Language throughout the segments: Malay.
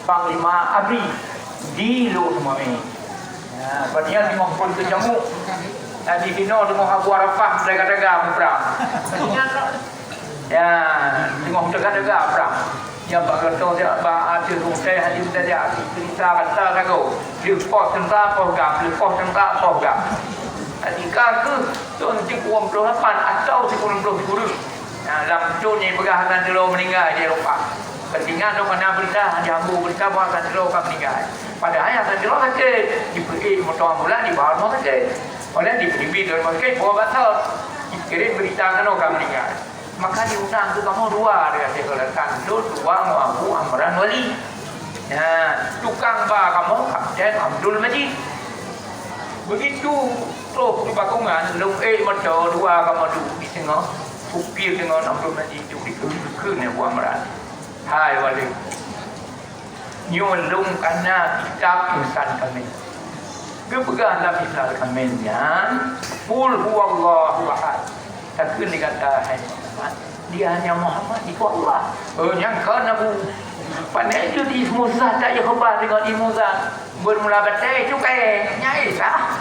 Panglima ABRI di lu semua ini. Ya, padahal 50 jamu. Di Dino dengan Abu Arafah dagang-dagang perang. Ya, dengan dagang-dagang perang. Yang berkata dia ada rumah hadir saja. Kita kata lagu. Lepas tentang program, Jika ke tahun 98 atau 90 dalam contohnya pergerakan telur meninggal di Eropah. Ketinggalan dong mana berita, jambu berita bahawa akan telur akan meninggal. Padahal akan telur sakit, diberi motor ambulan di bawah motor sakit. Oleh diberi motor sakit, bawa batal. Kirim berita kan akan meninggal. Maka diundang tu kamu dua dia katakan dua Abu Amran Wali. Ya, tukang ba kamu Kapten Abdul Majid. Begitu terus di bakungan, long macam dua kamu di tengah, upir dengan Abdul Majid itu dikekun Abu Amran. Hai wali, nyolong karena kitab insan kami. Kepegangan insan kami yang Qul huwallahu ahad. Takkan dikata hai Muhammad, dia hanya Muhammad itu Allah. Yang kan Abu pandai itu di Musa tak ya khabar dengan di Musa bermula batai itu kayak nyai sah.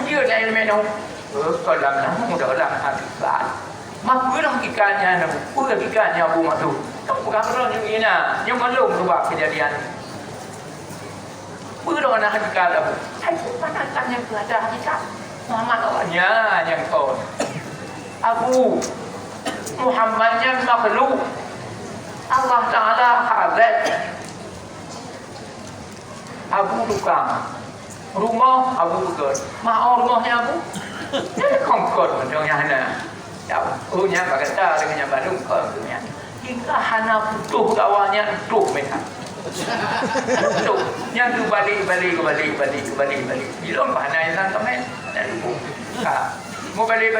Dia dah ilmu kalau nak dalam hakikat. Mak berang ikannya, berang ikannya Abu Masud. Kamu berang yang ini nak, yang malu sebab kejadian. Berang nak hakikat Abu. Hai mana tanya kepada hakikat Muhammad Allahnya yang kau. Abu Muhammadnya makhluk. Allah Ta'ala hazat. Abu tukang. Rumah Abu betul. Mau rumahnya Abu? Dia kongkot macam yang mana? Nya berkata dengan yang baru kau punya. Hingga hana putuh kawannya tuh mereka. Tuh, yang tu balik. Bila mana yang sampai dan ibu. Mau balik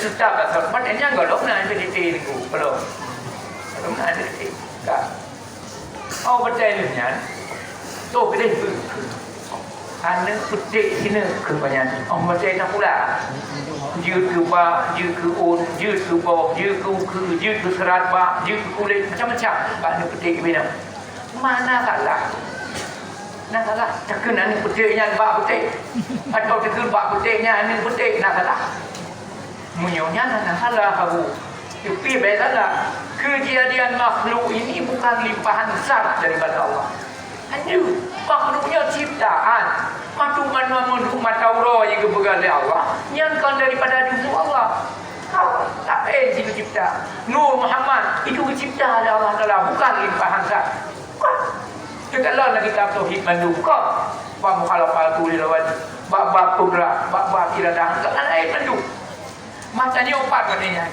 susah tak? Padahal enggak dong nak cerita ni belum. Belum nak cerita. Oh bertanya. Tuh kedai tu. Ana petik sini kebanyakan. Oh macam tak pula. Dia ke bawah, dia ke on, dia ke bawah, dia ke serat bak, dia ke kulit macam-macam. Ana petik bina. Mana salah? Nak salah. Takkan ana petiknya bak petik. Atau takkan bak petiknya ana petik nak salah. Munyonya nak salah Abu. Tapi salah. Kejadian makhluk ini bukan limpahan zat daripada Allah. Hanya makhluknya ciptaan. Mata Allah yang kebegalan Allah. Yang kan daripada dulu Allah. Kau tak payah si pencipta. Nur Muhammad itu pencipta oleh Allah Ta'ala. Bukan limpahan zat. Kalau nak kita tauhid mandu kau. Bab mukhalafah tu lawan. Bab kubra, bab iradah. Kan ayat mandu. Macamnya opat katanya.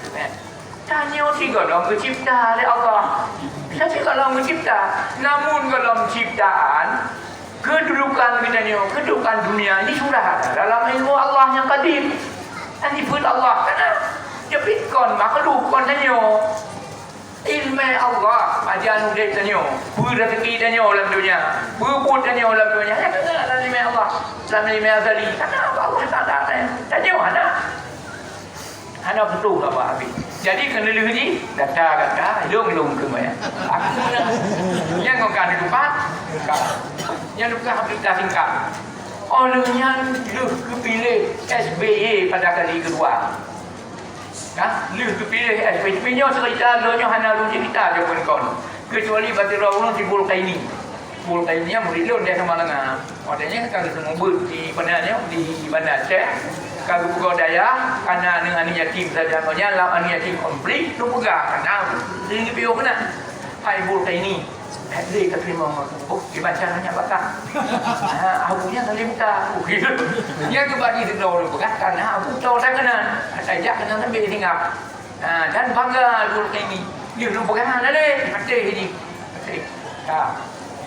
Tanya tiga dong pencipta oleh Allah. Saya kalau mencipta, namun kalau menciptaan kedudukan kedudukan dunia ini sudah ada dalam ilmu Allah yang qadim. Nanti pun Allah karena jepitkan makhluk kan tanya ilmu Allah ajan udah tanya rezeki tanya dalam dunia berbud tanya dalam dunia ya dalam ilmu Allah dalam ilmu azali karena Allah tak ada tanya mana betul apa habis. Jadi kena lihat data long ke mana. Yang kau kan lupa, yang lupa habis dah singkat. Olehnya lu kepilih SBY pada kali kedua. Lu kepilih SBY nya cerita lo nya hana lu cerita je pun kau. Kecuali batin rawon timbul kaini. Timbul kaini yang murid lu dia sama dengan. Maknanya kalau semua ber di bandar Aceh. Kalau buka daya, karena dengan anak yatim saja, maknanya lah anak yatim komplit, tu pegang, karena ini piu kena. Hai bulka ini, dia terima aku, dibaca hanya bakar. Abunya kali minta, dia kebagi di dalam pegang, karena abu tahu tak kena, ajak kena sampai tinggal. Dan bangga bulka ini, dia belum pegang ada deh, mati ini.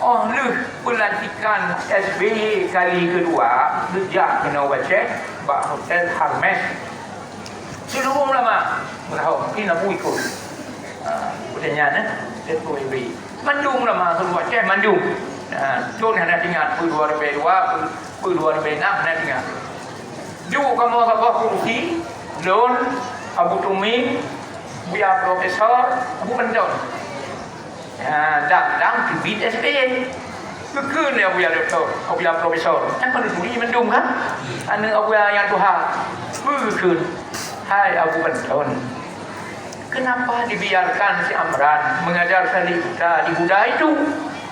Oh, lu pelantikan SBY kali kedua sejak kena baca Bak Hotel Hermes seluruh ulama berhau ini nak ikut pertanyaan Dato' SBY mandung ulama semua baca mandung contoh hendak tinggal per 2002 hendak tinggal juga kamu apa kursi Lon Abu Tumi Buya Profesor Abu Bandon Dalam bibit SPA. Kekun ya Abuya doktor, Abuya profesor. Yang penduduk mendung kan? Anu Abuya yang Tuhan. Kekun. Hai Abu Banton. Kenapa dibiarkan si Amran mengajar salib kita di Buddha itu?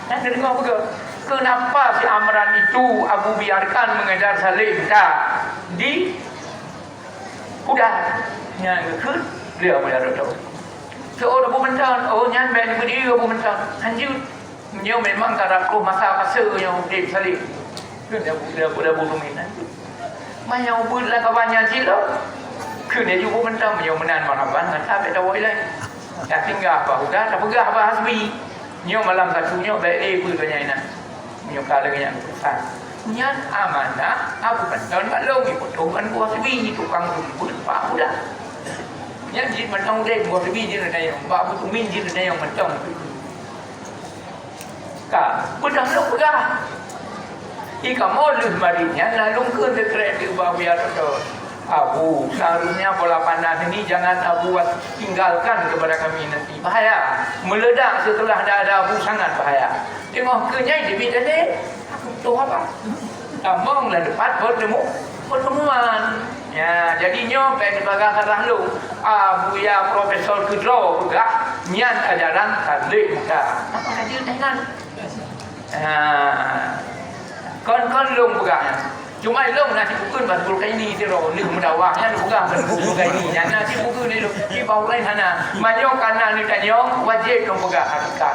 Anda dengar apa? Kenapa si Amran itu Abu biarkan mengajar salib kita di Buddha? Yang kekun dia Abuya doktor. Seorang Abu Banton, oh nyan ben berdiri Abu Banton. Lanjut. Nyo memang karaku masa pasal yang di salib. Dia Buddha buluminan. Maya ubud lah kawannya silo. Kena juga mentang yang menan marhaban kan tak ada woi lain. Dah tinggal apa udah tak pegah apa hasbi. Nyo malam satunya baik pun tanya ina. Nyo kala yang besar. Nyan amanah Abu Banton maklum ikut tuan gua hasbi tukang rumput pak udah. Nyan jin mentang dek gua hasbi jin ada yang pak Abu Tumin jin ada yang mentang. Ka, udah lu pegah. Ika modus marinya lalu ke dekret di bawah biar tu. Abu, seharusnya bola panas ini jangan Abu tinggalkan kepada kami nanti. Bahaya. Meledak setelah dah ada Abu sangat bahaya. Tengok kenyai di bidang ni. Tu apa? Among lah depan pertemuan. Ya, jadinya pen bagakan lalu Abu ya Profesor Kedro juga niat ajaran tabligh kita. Apa kajian Thailand? Kon lung pegang. Cuma lung nasi bukun pas bulu kaini tiro ni mendawahnya lu pegang pas bulu kaini. Yang nasi bukun ni lu di bawah lain sana. Manyo kanan ni tanyong wajib lu pegang hakikat.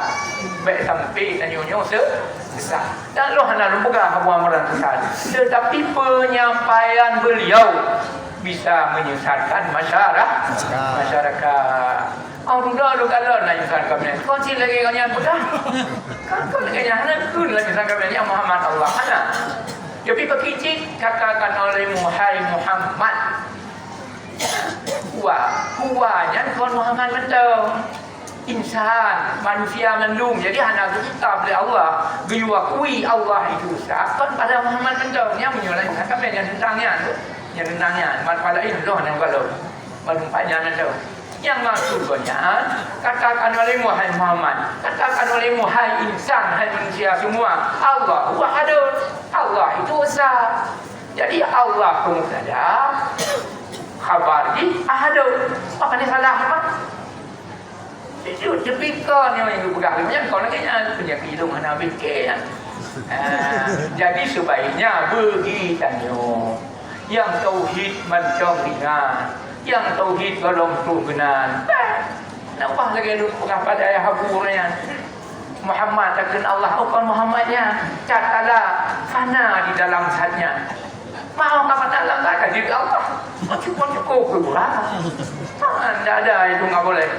Baik sampai tanyong besar. Dan lu hana lu pegang Abu Amran besar. Tetapi penyampaian beliau bisa menyesatkan masyarakat. Oh sudah lu kalau nak nyesatkan kami. Kau cil lagi kau yang pegang. Kau lagi yang hana kun lagi nyesatkan kami yang Muhammad Allah hana. Tapi kecil katakan oleh Muhammad. Huwanya kon Muhammad betul. Insan, manusia mendung. Jadi anak kita oleh Allah diakui Allah itu sah. Kon pada Muhammad betul. Yang menyulai kami yang tentangnya, pada itu loh yang kalau menumpahnya betul. Yang maksudnya katakan oleh Muhammad, katakan oleh insan, hai manusia semua, Allah wahadun, Allah itu esa. Jadi Allah pun ada khabar di ahadun. Apa ni salah apa? Itu tipikal yang dipegang banyak kalau kayaknya penyakit hidung hana bikin. Jadi sebaiknya bagi tanyo yang tauhid mencong ringan. Yang tauhid belum tugenan. Nampak lagi lu pegang pada ayah haburnya. Muhammad takkan Allah bukan Muhammadnya. Catalah fana di dalam zatnya. Mau apa dalam zat diri Allah. Cukup berapa? Tidak ada itu enggak boleh.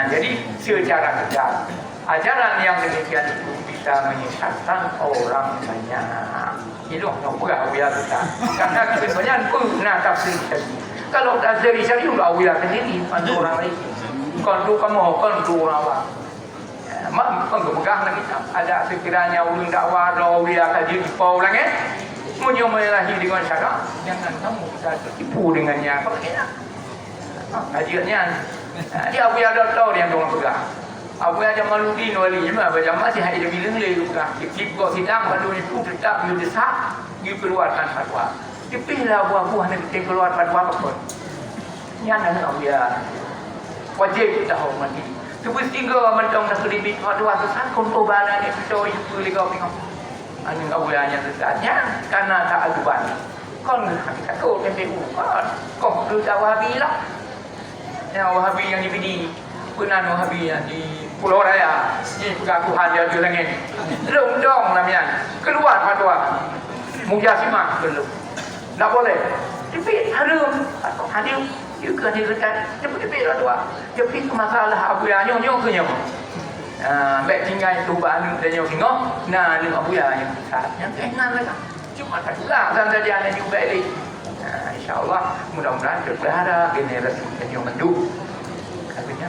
Jadi secara tegas ajaran yang demikian itu bisa menyesatkan orang banyak. Itu yang pegah biar kita. Karena kita banyak pernah tafsir tadi. Kalau dah dari syari udah awil sendiri pandu orang lain. Kalau kamu pandu orang awam. Mak pegang lagi ada sekiranya ulun dakwah awil kaji di pau lagi. Menyomelahi dengan syarat jangan kamu bisa tertipu dengannya. Apa kena? Kajiannya dia awil doktor yang dorang pegang. Awil Jamaluddin wali jemaah berjamaah masih ada bilang lagi pegang. Kiko sidang pandu itu tetap didesak dikeluarkan fatwa. Dipilih buah-buah nanti keluar fatwa apa? Yang nak awia wajib kita hormati. Sebab tiga mentang nak lebih fatwa sesat kontobalan itu itu legal tengok. Anu awia yang sesatnya karena tak aduan. Kon hakikat kau MPU kan. Kau tu tak Wahabi lah. Yang Wahabi yang di Penan Wahabi yang di Pulau Raya. Ini pengakuan dia di langit. Belum dong namanya. Keluar fatwa. Mujasimah belum. Tak boleh. Tapi harum. Hadir. Juga hadirkan. Tapi lah tua. Tapi masalah Abu Ya nyong ke nyong. Baik tinggal itu bahan dan nyong tengok. Nah, dengan Abu Ya yang besar. Yang keenam lah. Cuma tak juga. Dan saja anda juga balik. InsyaAllah mudah-mudahan berada generasi yang menduk. Katanya.